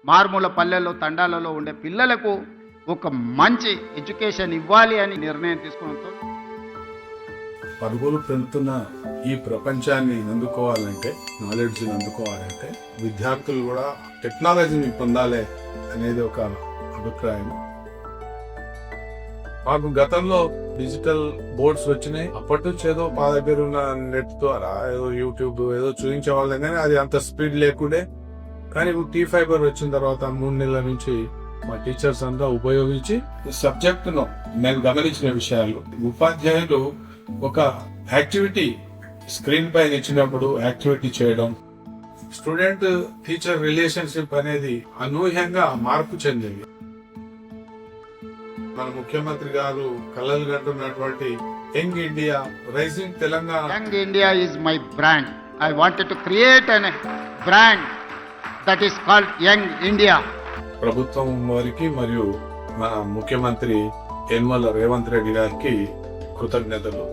మారుమూల పల్లెల్లో తండాలలో ఉండే పిల్లలకు ఒక మంచి ఎడ్యుకేషన్ ఇవ్వాలి అని నిర్ణయం తీసుకోవడంతో పరుగులు పెరుగుతున్న ఈ ప్రపంచాన్ని అందుకోవాలంటే, నాలెడ్జ్ని అందుకోవాలంటే విద్యార్థులు కూడా టెక్నాలజీని పొందాలి అనేది ఒక అభిప్రాయం. మాకు గతంలో డిజిటల్ బోర్డ్స్ వచ్చినాయి. అప్పటి నుంచి ఏదో మా దగ్గర ఉన్న నెట్ ద్వారా ఏదో యూట్యూబ్ ఏదో చూపించే వాళ్ళం, కానీ అది అంత స్పీడ్ లేకుండే. కానీ T5 వచ్చిన తర్వాత 3 నెలల నుంచి మా టీచర్స్ అంతా ఉపయోగించి సబ్జెక్టును నేను గమనించిన విషయాలు, ఉపాధ్యాయులు ఒక యాక్టివిటీ స్క్రీన్ పైన ఇచ్చినప్పుడు యాక్టివిటీ చేయడం, స్టూడెంట్ టీచర్ రిలేషన్షిప్ అనేది అనూహ్యంగా మార్పు చెందింది. మన ముఖ్యమంత్రి గారు కలలు కంటున్నటువంటి young India, rising Telangana. Young India is my brand. I wanted to create an brand that is called young India. ప్రభుత్వం వారికి మరియు మన ముఖ్యమంత్రి యనమల రేవంత్ రెడ్డి గారికి కృతజ్ఞతలు.